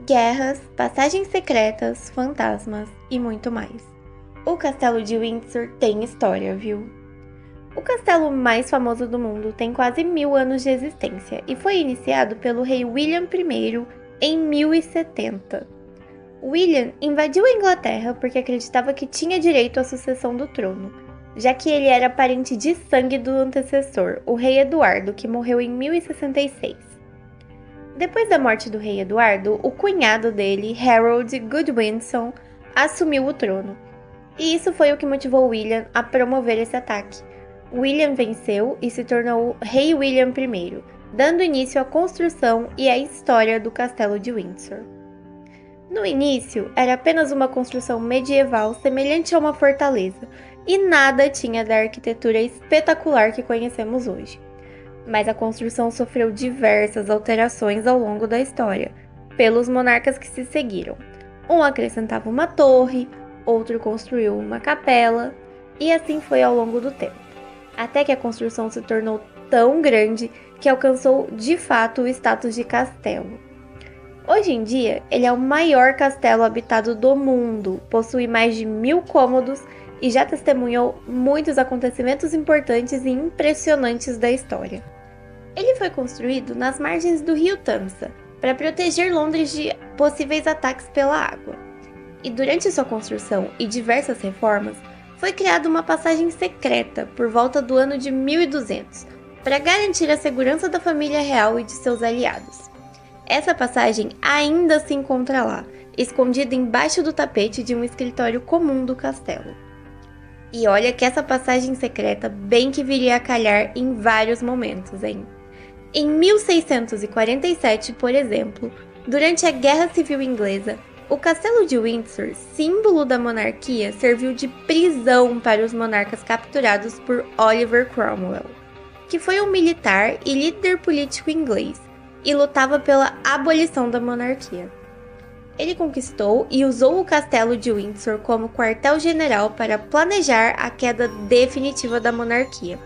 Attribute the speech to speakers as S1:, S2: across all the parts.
S1: guerras, passagens secretas, fantasmas e muito mais. O Castelo de Windsor tem história, viu? O castelo mais famoso do mundo tem quase 1000 anos de existência e foi iniciado pelo rei William I em 1070. William invadiu a Inglaterra porque acreditava que tinha direito à sucessão do trono, já que ele era parente de sangue do antecessor, o rei Eduardo, que morreu em 1066. Depois da morte do rei Eduardo, o cunhado dele, Harold Godwinson, assumiu o trono. E isso foi o que motivou William a promover esse ataque. William venceu e se tornou rei William I, dando início à construção e à história do Castelo de Windsor. No início, era apenas uma construção medieval semelhante a uma fortaleza, e nada tinha da arquitetura espetacular que conhecemos hoje. Mas a construção sofreu diversas alterações ao longo da história, pelos monarcas que se seguiram. Um acrescentava uma torre, outro construiu uma capela, e assim foi ao longo do tempo, até que a construção se tornou tão grande que alcançou de fato o status de castelo. Hoje em dia, ele é o maior castelo habitado do mundo, possui mais de 1000 cômodos e já testemunhou muitos acontecimentos importantes e impressionantes da história. Ele foi construído nas margens do rio Tamsa, para proteger Londres de possíveis ataques pela água. E durante sua construção e diversas reformas, foi criada uma passagem secreta por volta do ano de 1200, para garantir a segurança da família real e de seus aliados. Essa passagem ainda se encontra lá, escondida embaixo do tapete de um escritório comum do castelo. E olha que essa passagem secreta bem que viria a calhar em vários momentos, hein? Em 1647, por exemplo, durante a Guerra Civil Inglesa, o Castelo de Windsor, símbolo da monarquia, serviu de prisão para os monarcas capturados por Oliver Cromwell, que foi um militar e líder político inglês e lutava pela abolição da monarquia. Ele conquistou e usou o Castelo de Windsor como quartel-general para planejar a queda definitiva da monarquia.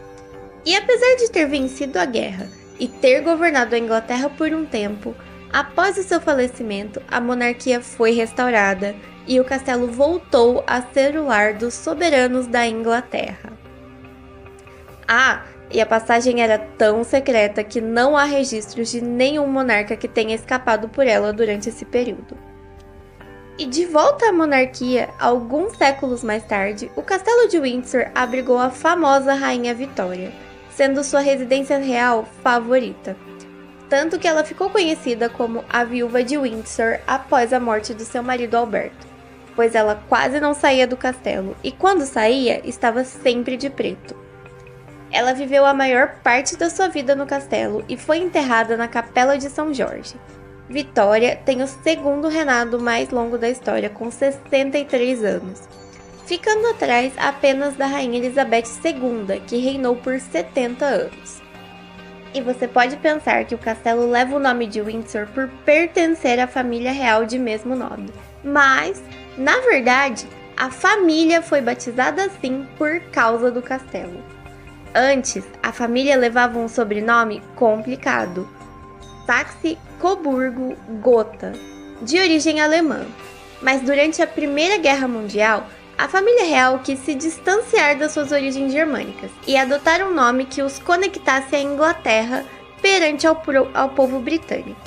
S1: E apesar de ter vencido a guerra e ter governado a Inglaterra por um tempo, após o seu falecimento, a monarquia foi restaurada e o castelo voltou a ser o lar dos soberanos da Inglaterra. E a passagem era tão secreta que não há registros de nenhum monarca que tenha escapado por ela durante esse período. E de volta à monarquia, alguns séculos mais tarde, o Castelo de Windsor abrigou a famosa Rainha Vitória, sendo sua residência real favorita. Tanto que ela ficou conhecida como a Viúva de Windsor após a morte do seu marido Alberto, pois ela quase não saía do castelo e quando saía, estava sempre de preto. Ela viveu a maior parte da sua vida no castelo e foi enterrada na Capela de São Jorge. Vitória tem o segundo reinado mais longo da história, com 63 anos, ficando atrás apenas da Rainha Elizabeth II, que reinou por 70 anos. E você pode pensar que o castelo leva o nome de Windsor por pertencer à família real de mesmo nome, mas, na verdade, a família foi batizada assim por causa do castelo. Antes, a família levava um sobrenome complicado, Saxe-Coburgo-Gotha, de origem alemã. Mas durante a Primeira Guerra Mundial, a família real quis se distanciar das suas origens germânicas e adotar um nome que os conectasse à Inglaterra perante ao povo britânico.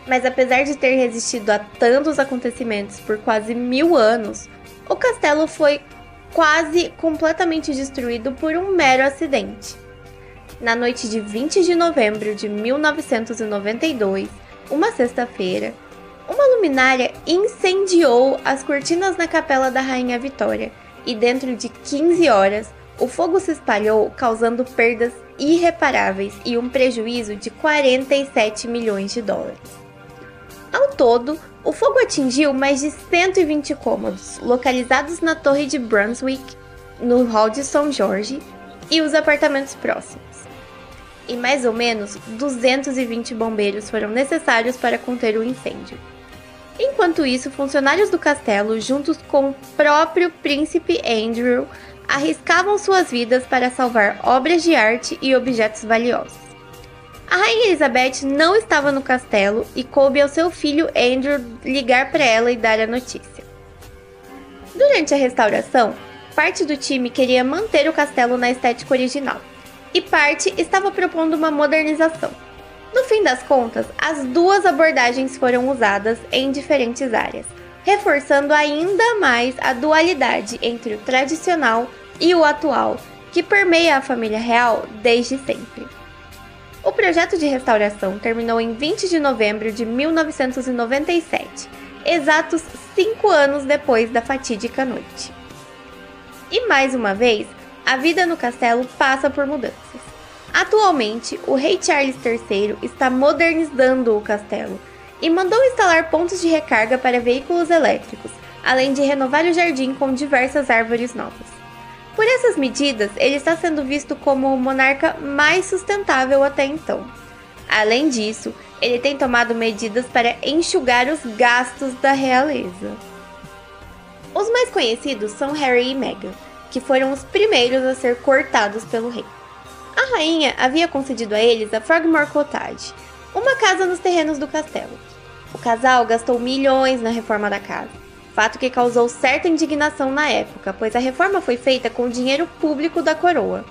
S1: Mas apesar de ter resistido a tantos acontecimentos por quase 1000 anos, o castelo foi quase completamente destruído por um mero acidente. Na noite de 20 de novembro de 1992, uma sexta-feira, uma luminária incendiou as cortinas na Capela da Rainha Vitória e dentro de 15 horas, o fogo se espalhou, causando perdas irreparáveis e um prejuízo de 47 milhões de dólares. Ao todo, o fogo atingiu mais de 120 cômodos, localizados na Torre de Brunswick, no Hall de São Jorge e os apartamentos próximos. E mais ou menos 220 bombeiros foram necessários para conter o incêndio. Enquanto isso, funcionários do castelo, juntos com o próprio príncipe Andrew, arriscavam suas vidas para salvar obras de arte e objetos valiosos. A rainha Elizabeth não estava no castelo e coube ao seu filho Andrew ligar para ela e dar a notícia. Durante a restauração, parte do time queria manter o castelo na estética original e parte estava propondo uma modernização. No fim das contas, as duas abordagens foram usadas em diferentes áreas, reforçando ainda mais a dualidade entre o tradicional e o atual, que permeia a família real desde sempre. O projeto de restauração terminou em 20 de novembro de 1997, exatos 5 anos depois da fatídica noite. E mais uma vez, a vida no castelo passa por mudanças. Atualmente, o rei Charles III está modernizando o castelo e mandou instalar pontos de recarga para veículos elétricos, além de renovar o jardim com diversas árvores novas. Por essas medidas, ele está sendo visto como o monarca mais sustentável até então. Além disso, ele tem tomado medidas para enxugar os gastos da realeza. Os mais conhecidos são Harry e Meghan, que foram os primeiros a ser cortados pelo rei. A rainha havia concedido a eles a Frogmore Cottage, uma casa nos terrenos do castelo. O casal gastou milhões na reforma da casa, fato que causou certa indignação na época, pois a reforma foi feita com dinheiro público da coroa.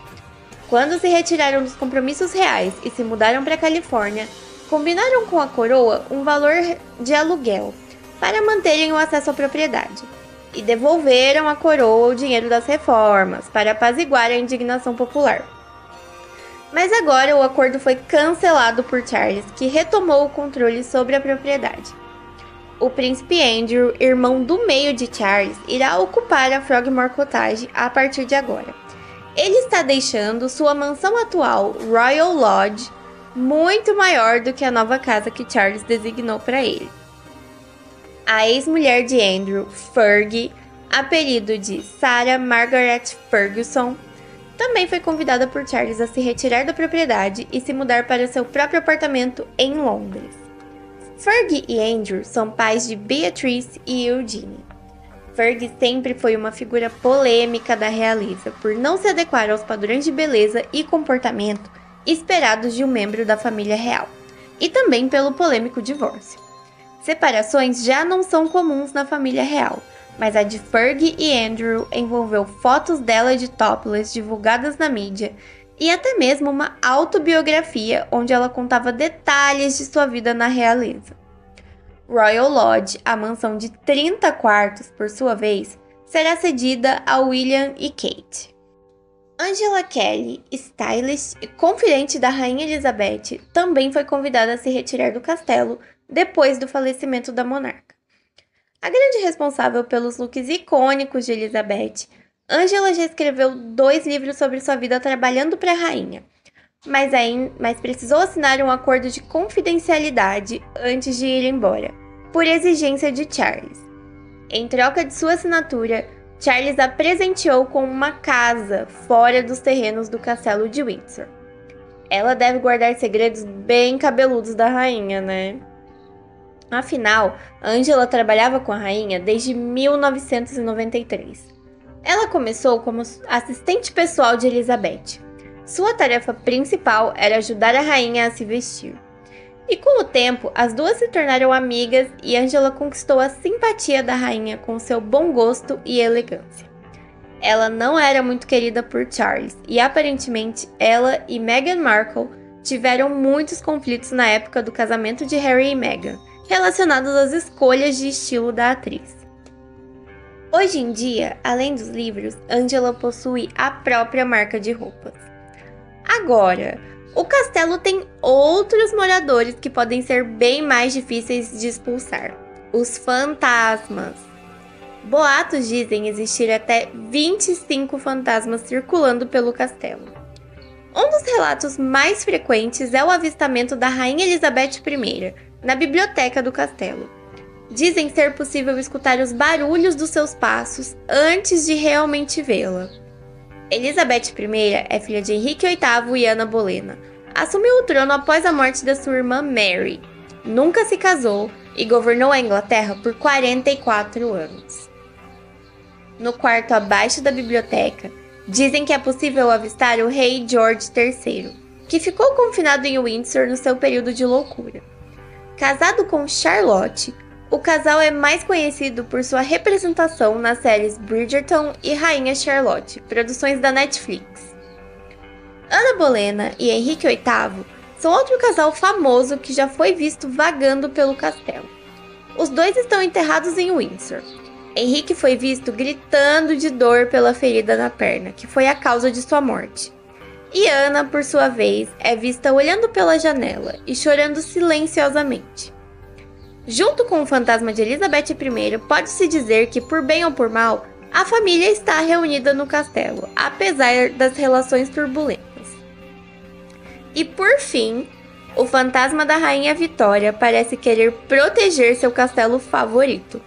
S1: Quando se retiraram dos compromissos reais e se mudaram para a Califórnia, combinaram com a coroa um valor de aluguel para manterem o acesso à propriedade e devolveram à coroa o dinheiro das reformas para apaziguar a indignação popular. Mas agora o acordo foi cancelado por Charles, que retomou o controle sobre a propriedade. O príncipe Andrew, irmão do meio de Charles, irá ocupar a Frogmore Cottage a partir de agora. Ele está deixando sua mansão atual, Royal Lodge, muito maior do que a nova casa que Charles designou para ele. A ex-mulher de Andrew, Fergie, apelido de Sarah Margaret Ferguson, também foi convidada por Charles a se retirar da propriedade e se mudar para seu próprio apartamento em Londres. Fergie e Andrew são pais de Beatrice e Eugenie. Fergie sempre foi uma figura polêmica da realeza por não se adequar aos padrões de beleza e comportamento esperados de um membro da família real, e também pelo polêmico divórcio. Separações já não são comuns na família real, mas a de Fergie e Andrew envolveu fotos dela de topless divulgadas na mídia e até mesmo uma autobiografia onde ela contava detalhes de sua vida na realeza. Royal Lodge, a mansão de 30 quartos, por sua vez, será cedida a William e Kate. Angela Kelly, stylist e confidente da Rainha Elizabeth, também foi convidada a se retirar do castelo depois do falecimento da monarca. A grande responsável pelos looks icônicos de Elizabeth, Angela já escreveu 2 livros sobre sua vida trabalhando para a rainha, mas precisou assinar um acordo de confidencialidade antes de ir embora, por exigência de Charles. Em troca de sua assinatura, Charles a presenteou com uma casa fora dos terrenos do castelo de Windsor. Ela deve guardar segredos bem cabeludos da rainha, né? Afinal, Angela trabalhava com a rainha desde 1993. Ela começou como assistente pessoal de Elizabeth. Sua tarefa principal era ajudar a rainha a se vestir. E com o tempo, as duas se tornaram amigas e Angela conquistou a simpatia da rainha com seu bom gosto e elegância. Ela não era muito querida por Charles e aparentemente ela e Meghan Markle tiveram muitos conflitos na época do casamento de Harry e Meghan, relacionados às escolhas de estilo da atriz. Hoje em dia, além dos livros, Angela possui a própria marca de roupas. Agora, o castelo tem outros moradores que podem ser bem mais difíceis de expulsar: os fantasmas. Boatos dizem existir até 25 fantasmas circulando pelo castelo. Um dos relatos mais frequentes é o avistamento da Rainha Elizabeth I, na biblioteca do castelo. Dizem ser possível escutar os barulhos dos seus passos antes de realmente vê-la. Elizabeth I é filha de Henrique VIII e Ana Bolena. Assumiu o trono após a morte da sua irmã Mary. Nunca se casou e governou a Inglaterra por 44 anos. No quarto abaixo da biblioteca, dizem que é possível avistar o rei George III, que ficou confinado em Windsor no seu período de loucura. Casado com Charlotte, o casal é mais conhecido por sua representação nas séries Bridgerton e Rainha Charlotte, produções da Netflix. Ana Bolena e Henrique VIII são outro casal famoso que já foi visto vagando pelo castelo. Os dois estão enterrados em Windsor. Henrique foi visto gritando de dor pela ferida na perna, que foi a causa de sua morte. E Ana, por sua vez, é vista olhando pela janela e chorando silenciosamente. Junto com o fantasma de Elizabeth I, pode-se dizer que, por bem ou por mal, a família está reunida no castelo, apesar das relações turbulentas. E por fim, o fantasma da Rainha Vitória parece querer proteger seu castelo favorito.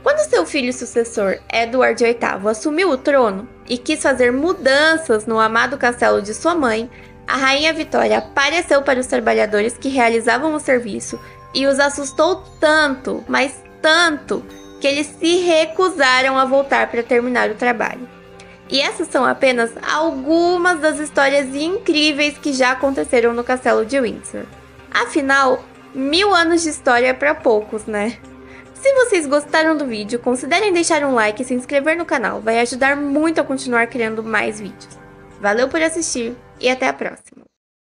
S1: Quando seu filho sucessor, Edward VIII, assumiu o trono e quis fazer mudanças no amado castelo de sua mãe, a Rainha Vitória apareceu para os trabalhadores que realizavam o serviço e os assustou tanto, mas tanto, que eles se recusaram a voltar para terminar o trabalho. E essas são apenas algumas das histórias incríveis que já aconteceram no castelo de Windsor. Afinal, 1000 anos de história é para poucos, né? Se vocês gostaram do vídeo, considerem deixar um like e se inscrever no canal, vai ajudar muito a continuar criando mais vídeos. Valeu por assistir e até a próxima!